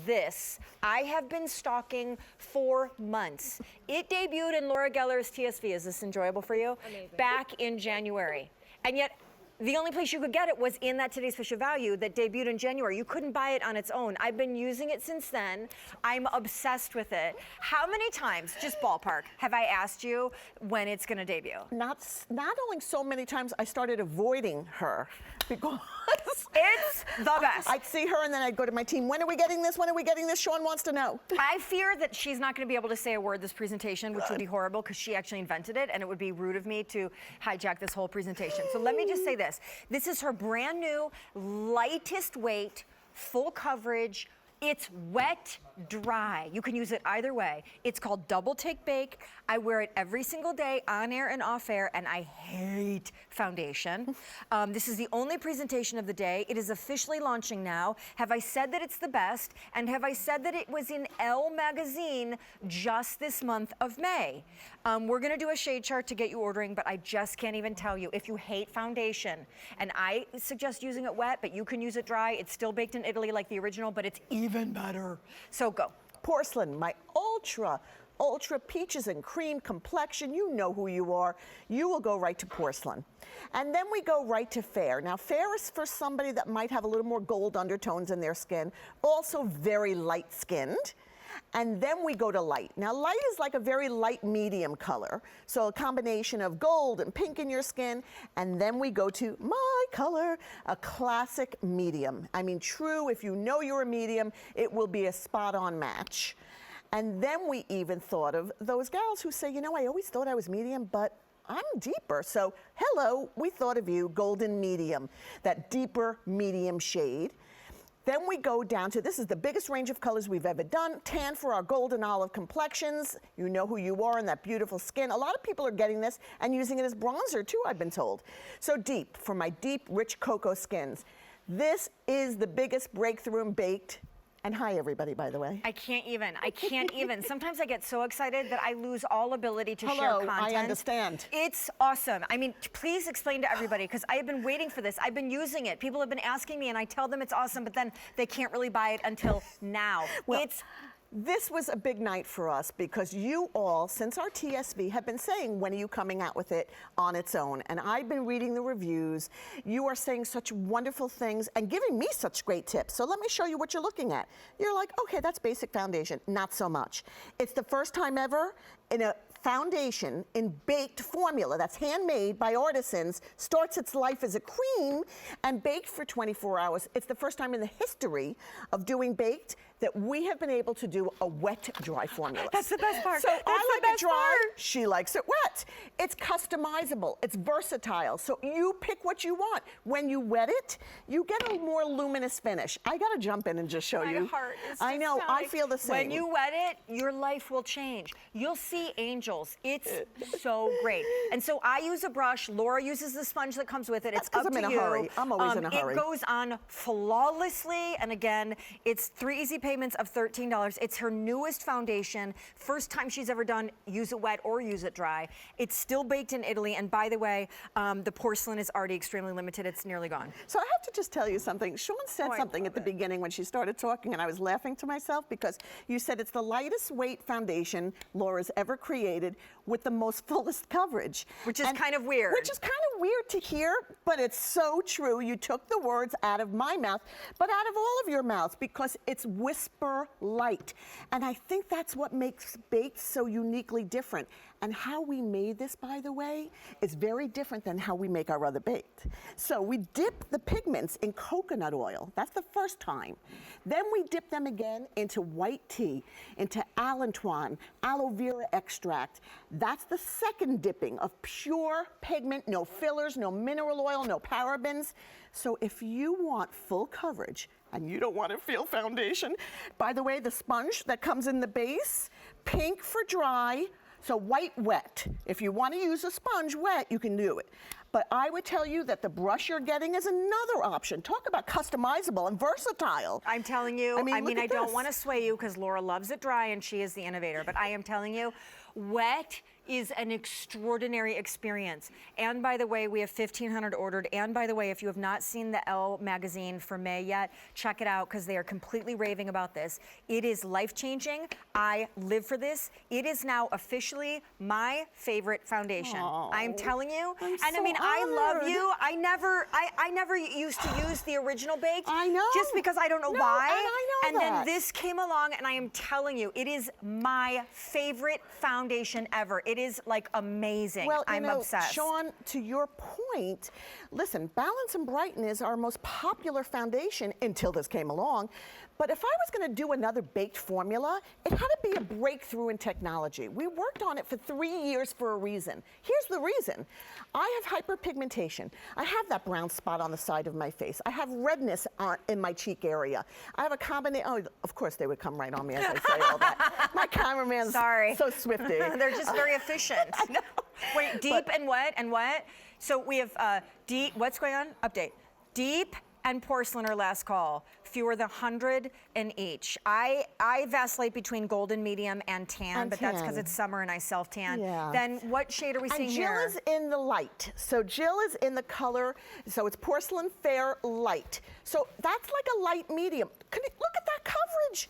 this, I have been stalking for months. It debuted in Laura Geller's TSV. Is this enjoyable for you? Amazing. Back in January. And yet, the only place you could get it was in that Today's Special Value that debuted in January. You couldn't buy it on its own. I've been using it since then. I'm obsessed with it. How many times, just ballpark, have I asked you when it's gonna debut? Not only so many times, I started avoiding her because it's the best. I'd see her and then I'd go to my team. When are we getting this? When are we getting this? Sean wants to know. I fear that she's not going to be able to say a word this presentation, which would be horrible because she actually invented it, and it would be rude of me to hijack this whole presentation. So let me just say this. This is her brand new, lightest weight, full coverage. It's wet, dry. You can use it either way. It's called Double Take Bake. I wear it every single day, on air and off air, and I hate foundation. This is the only presentation of the day. It is officially launching now. Have I said that it's the best? And have I said that it was in Elle magazine just this month of May? We're gonna do a shade chart to get you ordering, but I just can't even tell you. If you hate foundation, and I suggest using it wet, but you can use it dry. It's still baked in Italy like the original, but it's even better. So go. Porcelain, my ultra peaches and cream complexion. You know who you are. You will go right to porcelain. And then we go right to fair. Now, fair is for somebody that might have a little more gold undertones in their skin, also very light skinned. And then we go to light. Now, light is like a very light medium color. So a combination of gold and pink in your skin. And then we go to my color, a classic medium. I mean, true, if you know you're a medium, it will be a spot-on match. And then we even thought of those gals who say, you know, I always thought I was medium, but I'm deeper. So hello, we thought of you, golden medium, that deeper medium shade. Then we go down to, this is the biggest range of colors we've ever done. Tan for our golden olive complexions. You know who you are in that beautiful skin. A lot of people are getting this and using it as bronzer too, I've been told. So deep, for my deep, rich cocoa skins. This is the biggest breakthrough in baked. And hi, everybody, by the way. I can't even. Sometimes I get so excited that I lose all ability to share content. I understand. It's awesome. I mean, please explain to everybody, because I have been waiting for this. I've been using it. People have been asking me, and I tell them it's awesome, but then they can't really buy it until now. Well, this was a big night for us because you all, since our TSV, have been saying, when are you coming out with it on its own? And I've been reading the reviews. You are saying such wonderful things and giving me such great tips. So let me show you what you're looking at. You're like, okay, that's basic foundation. Not so much. It's the first time ever in a foundation in baked formula that's handmade by artisans, starts its life as a cream and baked for 24 hours. It's the first time in the history of doing baked that we have been able to do a wet dry formula. That's the best part. So I like it dry, she likes it wet. It's customizable, it's versatile, so you pick what you want. When you wet it, you get a more luminous finish. I gotta jump in and just show you. My heart is just I know, I feel the same. When you wet it, your life will change. You'll see angels. It's so great. And so I use a brush, Laura uses the sponge that comes with it. It's up to you. I'm in a hurry. I'm always in a hurry. It goes on flawlessly, and again, it's 3 easy payments of $13. It's her newest foundation. First time she's ever done use it wet or use it dry. It's still baked in Italy, and by the way, the porcelain is already extremely limited. It's nearly gone. So I have to just tell you something. Sean said something at the beginning when she started talking, and I was laughing to myself because you said it's the lightest weight foundation Laura's ever created with the most fullest coverage. Which is kind of weird. Which is kind of weird to hear, but it's so true. You took the words out of my mouth, but out of all of your mouths, because it's whisper light. And I think that's what makes baked so uniquely different. And how we made this, by the way, is very different than how we make our other baked. So we dip the pigments in coconut oil. That's the first time. Then we dip them again into white tea, into allantoin, aloe vera extract. That's the second dipping of pure pigment, no fillers, no mineral oil, no parabens. So if you want full coverage and you don't want to feel foundation, by the way, the sponge that comes in the base, pink for dry, so white wet. If you want to use a sponge wet, you can do it. But I would tell you that the brush you're getting is another option. Talk about customizable and versatile. I'm telling you, I don't this. want to sway you because Laura loves it dry and she is the innovator, but I am telling you, wet is an extraordinary experience. And by the way, we have 1,500 ordered. And by the way, if you have not seen the Elle magazine for May yet, check it out because they are completely raving about this. It is life-changing. I live for this. It is now officially my favorite foundation. I'm telling you. I'm and I so mean, I love honored. you. I never used to use the original baked. I know. Just because I don't know No, why. and I know and that. then this came along, and I am telling you, it is my favorite foundation ever. It is like amazing. Well, I'm obsessed. Sean, to your point, listen, Balance and Brighten is our most popular foundation until this came along. But if I was going to do another baked formula, it had to be a breakthrough in technology. We worked on it for 3 years for a reason. Here's the reason. I have hyperpigmentation. I have that brown spot on the side of my face. I have redness in my cheek area. I have a combination. Oh, of course they would come right on me as I say all that. My cameraman's so swifty. They're just very efficient. I know. Wait, deep and wet and what? So we have deep, what's going on? Update. Deep and porcelain are last call. Fewer than 100 in each. I vacillate between golden, medium, and tan, but that's because it's summer and I self-tan. Yeah. Then what shade are we seeing Jill here? is in the light. So Jill is in the color, so it's porcelain fair light. So that's like a light medium. Look at that coverage.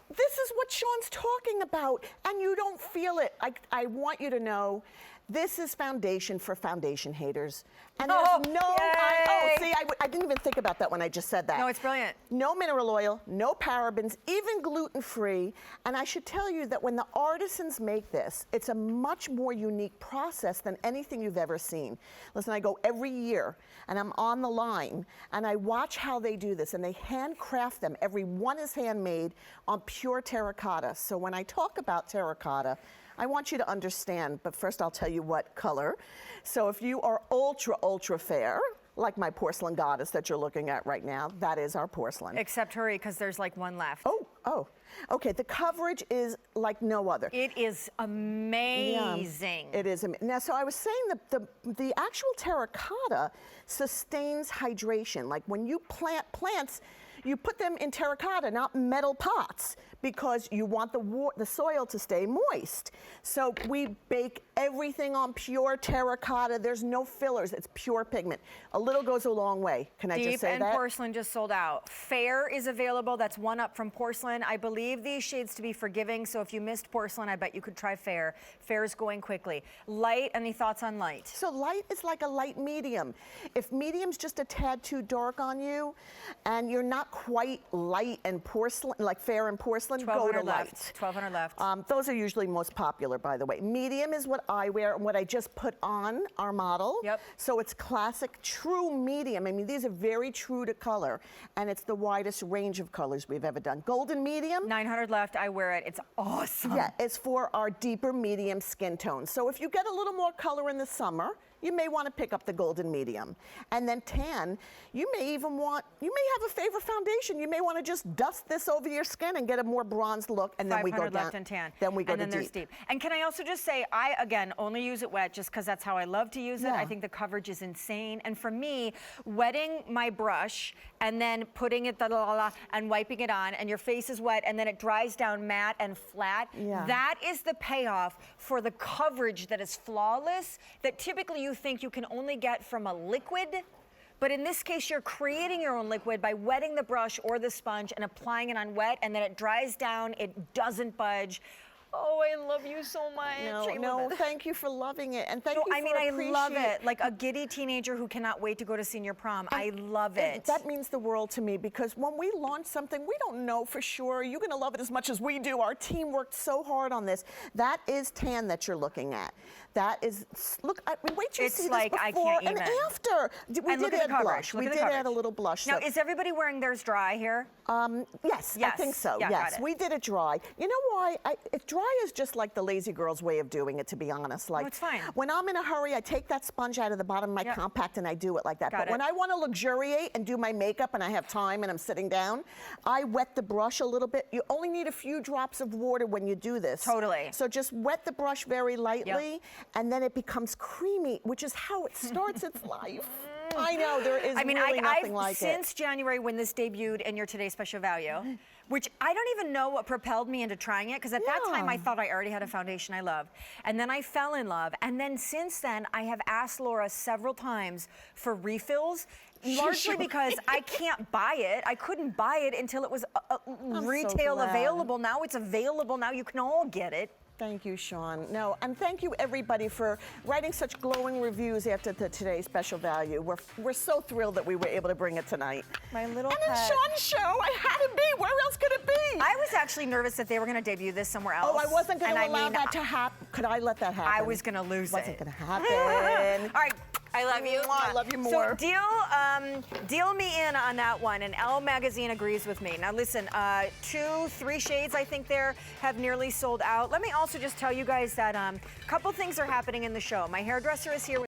This is what Sean's talking about, and you don't feel it. I want you to know, this is foundation for foundation haters. And there's I didn't even think about that when I just said that. No, it's brilliant. No mineral oil, no parabens, even gluten-free. And I should tell you that when the artisans make this, it's a much more unique process than anything you've ever seen. Listen, I go every year, and I'm on the line, and I watch how they do this, and they handcraft them. Every one is handmade on pure terracotta. So when I talk about terracotta, I want you to understand, but first I'll tell you what color. So if you are ultra, ultra fair, like my porcelain goddess that you're looking at right now, that is our porcelain. Except hurry, because there's like one left. Oh. Okay, the coverage is like no other. It is amazing. Yeah, it is. Now, so I was saying that the actual terracotta sustains hydration. Like when you plant plants, you put them in terracotta, not metal pots, because you want the soil to stay moist. So we bake everything on pure terracotta. There's no fillers. It's pure pigment. A little goes a long way. Can I just say that? Deep and porcelain just sold out. Fair is available. That's one up from porcelain. I believe these shades to be forgiving, so if you missed porcelain, I bet you could try fair. Fair is going quickly. Light, any thoughts on light? So light is like a light medium. If medium's just a tad too dark on you, and you're not quite light and porcelain, like fair and porcelain, go to light. 1,200 left. Those are usually most popular, by the way. Medium is what I wear and what I just put on our model. Yep. So it's classic, true medium. I mean, these are very true to color, and it's the widest range of colors we've ever done. Golden medium. 900 left. I wear it. It's awesome. Yeah, it's for our deeper medium skin tones. So if you get a little more color in the summer, you may want to pick up the golden medium. And then tan, you may have a favorite foundation. You may want to just dust this over your skin and get a more bronzed look, and then we go down. 500 left in tan. Then we go and then to there's deep. And can I also just say, I, again, only use it wet just because that's how I love to use it. Yeah. I think the coverage is insane. And for me, wetting my brush and then putting it and wiping it on, and your face is wet, and then it dries down matte and flat, that is the payoff for the coverage that is flawless, that typically you think you can only get from a liquid. But in this case, you're creating your own liquid by wetting the brush or the sponge and applying it on wet, and then it dries down, it doesn't budge. Oh, I love you so much. No, thank you for loving it, and thank you for I love it. Like a giddy teenager who cannot wait to go to senior prom. I love it. That means the world to me, because when we launch something, we don't know for sure. You're going to love it as much as we do. Our team worked so hard on this. That is tan that you're looking at. That is, look, wait till you see like, this I before can't and even. after. We did add blush. We did add a little blush. Now, is everybody wearing theirs dry here? Yes, I think so. Yeah, yes, we did it dry. You know why? Dry is just like the lazy girl's way of doing it, to be honest. Like, it's fine. When I'm in a hurry, I take that sponge out of the bottom of my compact and I do it like that. But when I want to luxuriate and do my makeup and I have time and I'm sitting down, I wet the brush a little bit. You only need a few drops of water when you do this. Totally. So just wet the brush very lightly, and then it becomes creamy, which is how it starts its life. I know, there is I mean, really nothing I've like since January when this debuted in your Today's Special Value, which I don't even know what propelled me into trying it, because at that time I thought I already had a foundation I loved. And then I fell in love. And then since then, I have asked Laura several times for refills, largely because I can't buy it. I couldn't buy it until it was retail available. Now it's available. Now you can all get it. Thank you, Sean. No, and thank you everybody for writing such glowing reviews after Today's Special Value. We're so thrilled that we were able to bring it tonight. My little and pet. it's Sean's show. I had to be. Where else could it be? I was actually nervous that they were going to debut this somewhere else. Oh, I wasn't going to allow that to happen. Could I let that happen? I was going to lose it. Wasn't going to happen. All right. I love you. I love you more. So deal me in on that one, and Elle Magazine agrees with me. Now listen, 2, 3 shades I think there have nearly sold out. Let me also just tell you guys that a couple things are happening in the show. My hairdresser is here.